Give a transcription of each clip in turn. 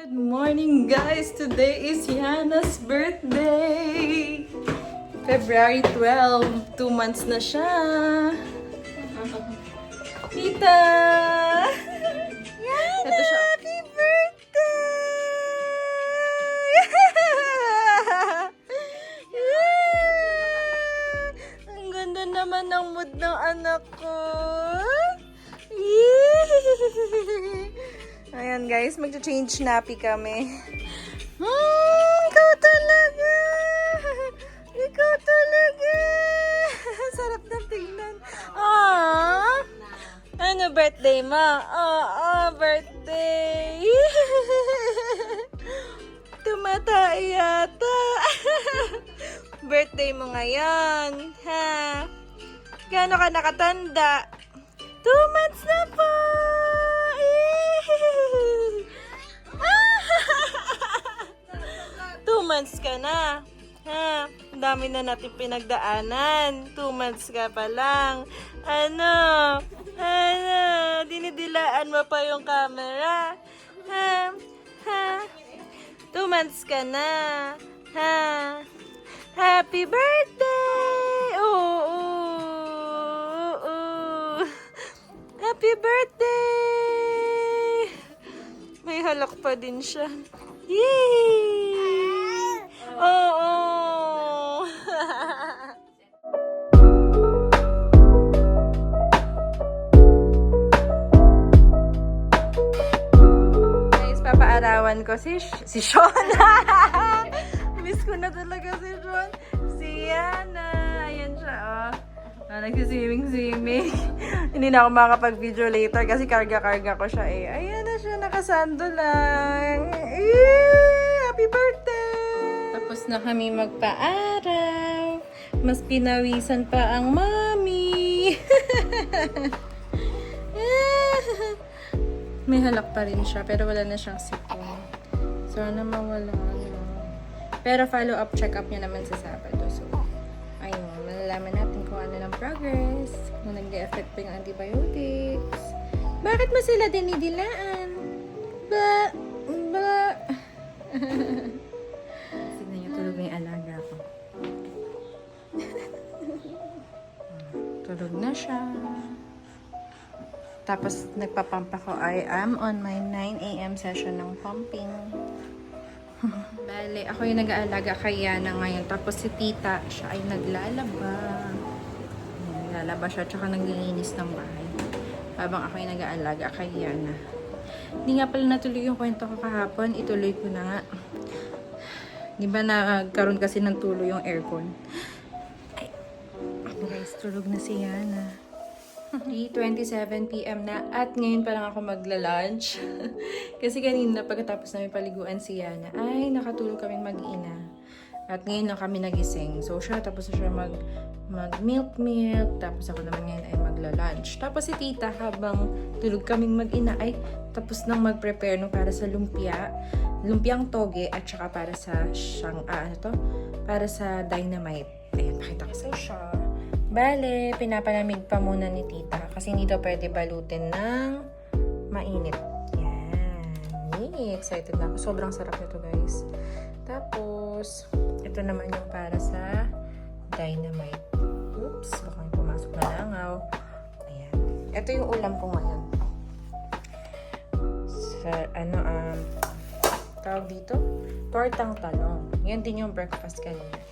Good morning, guys! Today is Yana's birthday! February 12, 2 months na siya. Tita! Yana! Ito siya. Happy birthday! Ang ganda naman ng mood ng anak ko. Ayan guys, magcha-change nappy kami. Ikaw talaga! Ikaw talaga! Sarap ng tingnan. Aww! Ano birthday mo? Birthday! Tumatay yata. Birthday mo ngayon, ha? Gaano ka nakatanda? 2 months na po! 2 months ka na. Ha? Ang dami na natin pinagdaanan. 2 months ka pa lang. Ano? Dinidilaan mo pa yung camera. Ha? 2 months ka na. Ha? Happy birthday! Happy birthday! May halak pa din siya. Yay! Oo! Guys, papaarawan ko si Sean. Miss ko na talaga si Sean. Si Yana. Ayan siya, oh. Nagsiswimming. Hindi na ako makakapag-video later kasi karga-karga ko siya eh. Ayan na siya, nakasando lang. Happy birthday! Tapos na kami magpa-araw. Mas pinawisan pa ang mami. May halak pa rin siya pero wala na siyang sipon. Sana mawala. Pero follow-up check-up niya naman sa Sabado. So, ayun, malalaman natin kung ano ng progress, kung nag-e-effect pa yung antibiotics. Bakit mo sila dinidilaan? Tignan niyo, tulog na yung alaga ko. Tulog na siya. Tapos, nagpapump ako. I am on my 9 a.m. session ng pumping. Bale, ako yung nag-aalaga kay Yana ngayon. Tapos si tita, siya ay naglalaba. Naglalaba siya, tsaka naglilinis ng bahay. Habang ako yung nag-aalaga kay Yana. Hindi nga pala natuloy yung kwento ko kahapon. Ituloy ko na nga. Di ba nagkaroon kasi ng tulo yung aircon? Ay, guys, tulog na si Yana. 3:27 PM na at ngayon pa lang ako magla-lunch. Kasi kanina pagkatapos namin paliguan si Yana ay nakatulog kaming mag-ina. At ngayon lang kami nagising. So siya tapos na siya mag-milk tapos ako naman ngayon ay magla-lunch. Tapos si tita habang tulog kaming mag-ina ay tapos nang mag-prepare no para sa lumpiang toge at saka para sa para sa dynamite. Ayan, pakita ko sa siya. Bale, pinapalamig pa muna ni tita kasi hindi daw pwede balutin ng mainit. Yan. Yay, excited na ako. Sobrang sarap nito, guys. Tapos, ito naman yung para sa dynamite. Oops, baka may pumasok na langaw. Ayan. Ito yung ulam ko ngayon. Sa, tawag dito? Tortang talong. Yan din yung breakfast kanina.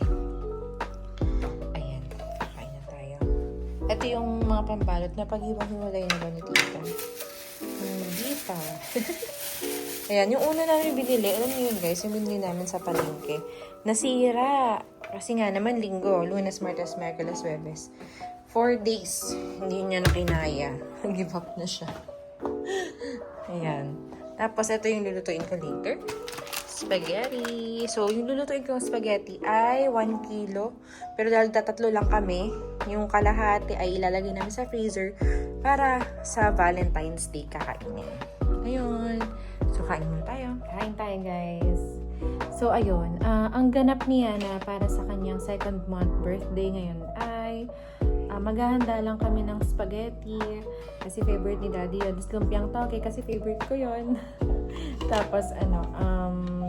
Ito yung mga pambalot na pag-hiwalay na ba ni tita? Hindi pa. Ayan, yung una namin binili, alam niyo yun guys, yung binili namin sa palengke. Nasira. Kasi nga naman linggo, Lunes, Martes, Miyerkules, Huwebes. 4 days. Hindi niya na kinaya. Give up na siya. Ayan. Tapos ito yung lulutuin ko later. Spaghetti. So, yung lulutuin kong spaghetti ay 1 kilo. Pero dahil tatlo lang kami, yung kalahati ay ilalagay namin sa freezer para sa Valentine's Day kakainin. Ayun. So, kain muna tayo. Kain tayo, guys. So, ayun. Ang ganap niya na para sa kanyang 2nd month birthday ngayon ay maghahanda lang kami ng spaghetti. Kasi favorite ni Daddy yun. Tapos lumpiang toge kasi favorite ko yun. Tapos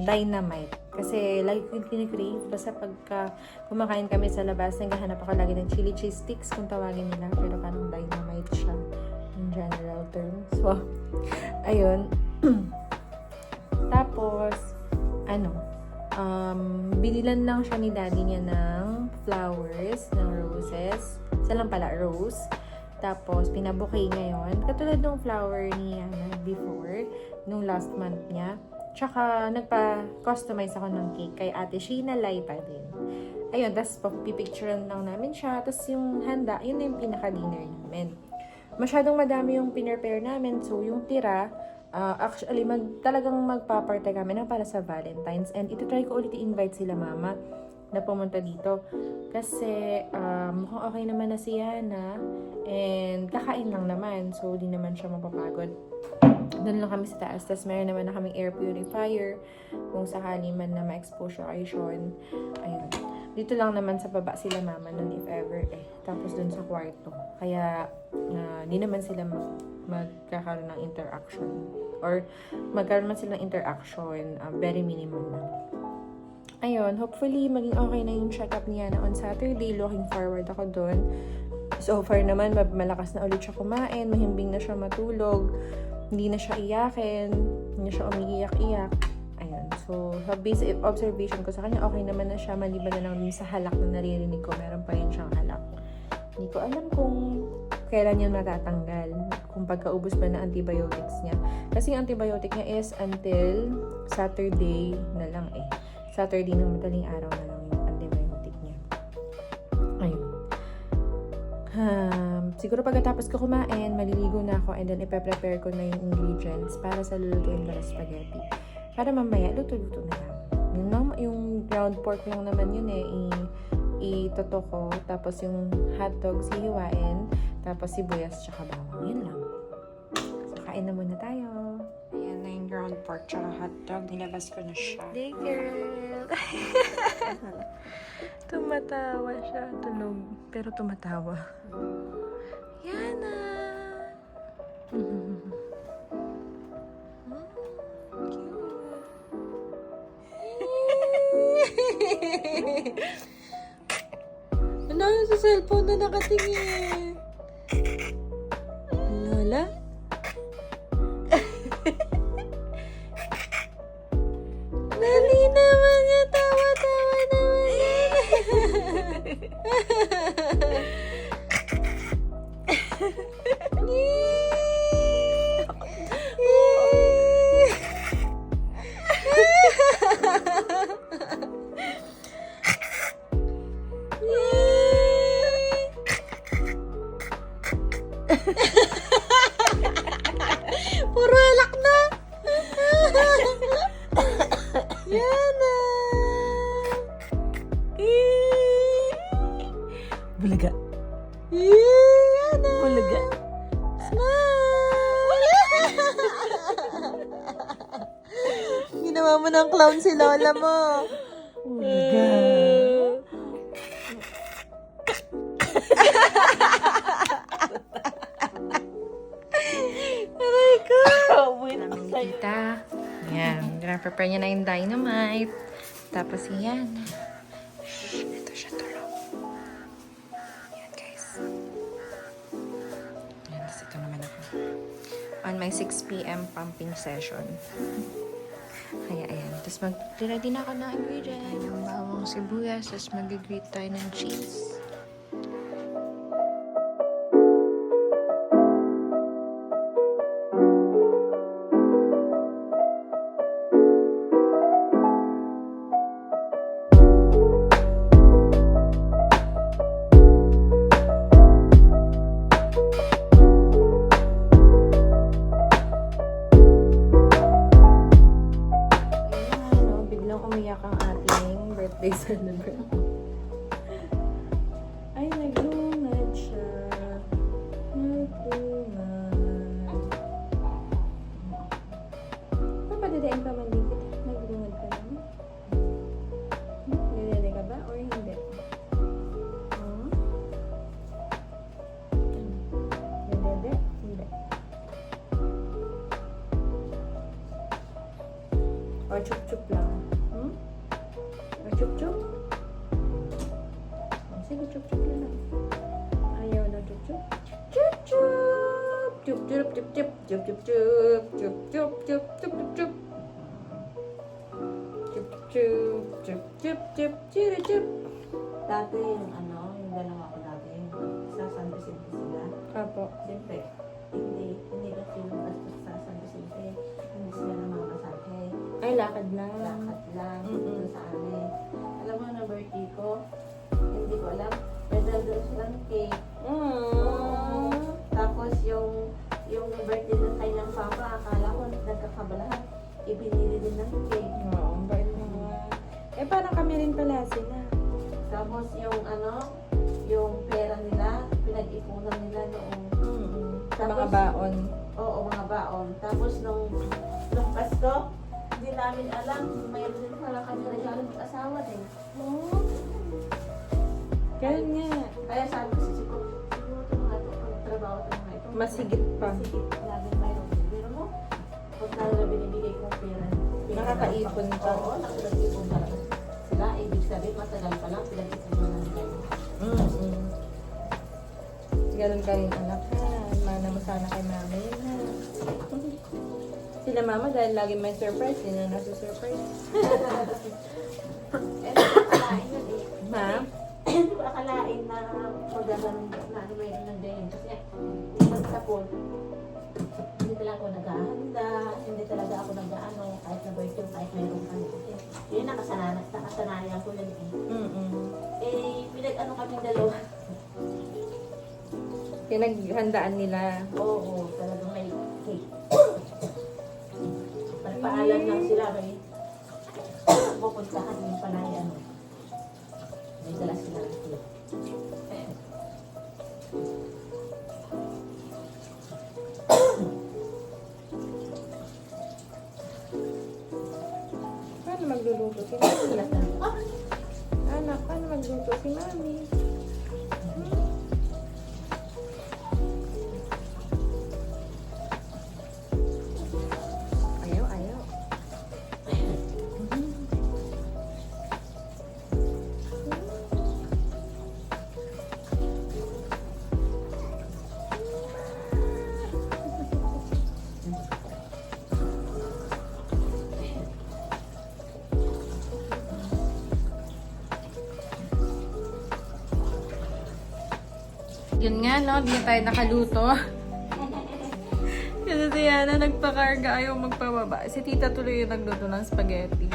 dynamite. Kasi lagi ko yung kinikrave. Basta pagka kumakain kami sa labas, naghahanap ako lagi ng chili cheese sticks kung tawagin nila. Pero parang dynamite siya in general terms. So, ayun. Tapos, binilan lang siya ni Daddy niya ng flowers, ng roses. Isa lang pala, rose. Tapos, pinabouquet ngayon. Katulad ng flower niya before, nung last month niya. Tsaka, nagpa-customize ako ng cake kay Ate Sheena Laita din. Ayun, tapos pipicturean lang namin siya. Tapos yung handa, yun na yung pinaka-dinner namin. Masyadong madami yung pinrepare namin. So, yung tira, actually, talagang magpaparte kami na para sa Valentine's. And ito-try ko ulit i-invite sila mama na pumunta dito. Kasi, mukhang okay naman na si Yana. And, kakain lang naman. So, di naman siya mapapagod. Doon lang kami sa taas. Tapos, meron naman na kaming air purifier. Kung sakali man na ma-expose siya kay Sean. Ayun. Dito lang naman sa baba sila mama nun if ever eh. Tapos, doon sa kwarto. Kaya, di naman sila magkakaroon ng interaction. Or, magkaroon man sila ng interaction. Very minimal lang. Ayun, hopefully, maging okay na yung check-up niya na on Saturday. Looking forward ako doon. So far naman, malakas na ulit siya kumain. Mahimbing na siya matulog. Hindi na siya iyakin. Hindi na siya umiiyak-iyak. Ayun. So, sa basic observation ko sa kanya, okay naman na siya. Maliban na lang sa halak na naririnig ko. Meron pa rin siyang halak. Hindi ko alam kung kailan yan matatanggal. Kung pagkaubos ba na antibiotics niya. Kasi yung antibiotic niya is until Saturday na lang eh. Saturday ng madaling araw na lang yung antibiotic niya. Ayun. Siguro pagkatapos ko kumain, maliligo na ako and then ipe-prepare ko na yung ingredients para sa lulutuin ko na spaghetti. Para mamaya, luto-luto na lang. Yung ground pork lang naman yun eh. Itoto ko. Tapos yung hotdog hihiwain. Tapos sibuyas tsaka bawang. Yun lang. So, kain na muna tayo. Ayan na yung ground pork tsaka hotdog. Nilabas ko na siya. Hey girl! Tumatawa siya. Tulog. Pero tumatawa. Yana! Ano yun sa cellphone na nakatingin? Lola? Dali naman niya. Tawa-tawa naman niya. Puro alak na. Yana. Bulaga. Yana. Bulaga. Smile. Ginawa mo ng clown si Lola mo. Bulaga. Aray ko. Naming tita. Yan. Prepare niya na yung dynamite. Tapos yan. Ito siya tulog. Yan guys. Yan. Tapos ito naman ako. On my 6 p.m. pumping session. Kaya ayan. Tapos mag-ready na ako ng ingredient. Yung bawang sibuyas. Tapos mag-grate tayo ng cheese. Umiyak ang ating birthday celebrant. Ay, naglungad siya. Naglungad. Papadadain pa man dito. Naglungad ka naman. Nililay ka ba or hindi? Or chup-chup lang? Or chup-chup? Sige, chup-chup na lang. Ayaw na chup-chup. Chup-chup! Chup-chup, chup-chup, chup-chup-chup, chup-chup, chup-chup-chup. Chup-chup, chup-chup, chup-chup. Dati yung yung dalawa ko dati, sa San Vicente sila. Apo. Siyempre, hindi kasi yung bastos sa San Vicente, hindi sila namamasahe. Ay, lakad lang. Lakad lang, Mm-mm. dito sa amin. Alam mo na birthday ko, hindi ko alam, may daldal silang cake. Tapos yung birthday ng kanyang papa, akala ko nagkakabalahan, ibinili din ng cake. Oo, ang bait naman. Eh, parang kami rin pala sila. Tapos yung pera nila, pinag-ipunan nila noong Mga baon. Oo, mga baon. Tapos nung Pasko, hindi namin alam, mayroon din pala kami regalo ng asawa din. Ganun nga. Kaya sabi ko siguro ito mga ito, pagtrabaho ito mga ito. Masigit pa. Masigit, laging mayroon din. Pero mo, pag talaga binibigay kong pera. Nakakaipon ka. Oo, nakakaipon talaga. Sila, ibig sabihin, matagal pa lang, pinag-ipunan na nila. Ganun ka rin anak ha. Mana mo sana kay mama yun ha. Sila mama dahil lagi may surprise, yun na nasa-surprise. Eh, nakakalain yun eh. Ma'am? Hindi ko akalain na magandang na mayroon ng ganyan. Kasi yung sapon, hindi talaga ako naghahanda, hindi talaga ako nag-ano, kahit na birthday, kahit mayroon kami. Yun nakasanayan ko yun eh. Eh, pinag-ano kami dalawa. Pinaghandaan nila. Oo, talagang may cake. Pagpaalam lang sila, may pupuntahan yung panay, may dala sila ng cake. Paano magluluto si mami? Sila sa Anak, paano magluto si mami? Ayaw, ayaw. Yun nga, no? Di na tayo nakaluto. Kasi si Yana nagpakarga, ayaw magpababa. Si tita tuloy yung nagluto ng spaghetti.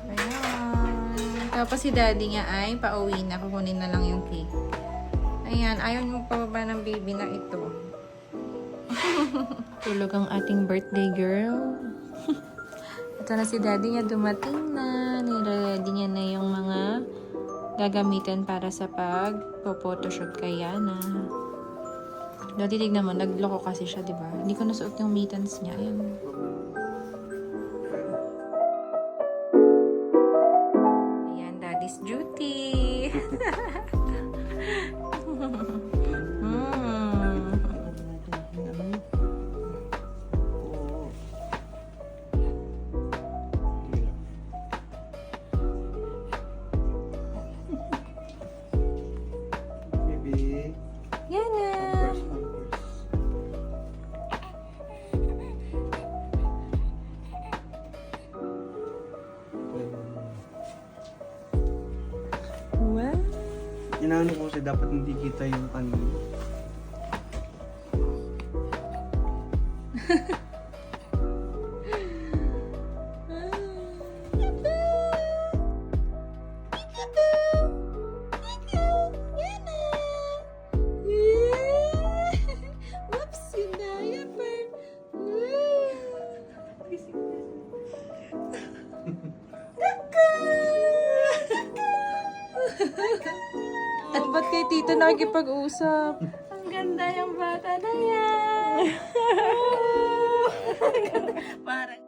Ayan. Tapos si daddy niya ay pauwi na. Kukunin na lang yung cake. Ayan, ayaw niya magpababa ng baby na ito. Tulog ang ating birthday girl. Ito na si daddy niya, dumating na. Niready niya na yung mga gagamitin para sa pag-photoshoot kay Yana. Dati tignan mo, nagloko kasi siya, di ba? Hindi ko nasuot yung mittens niya. Ayan. Ayan, daddy's duty. Yana! Wow! Inaano ko kasi dapat hindi kita yung At ba't kay tito nakikipag-usap? Ang ganda yung bata na yan! Parang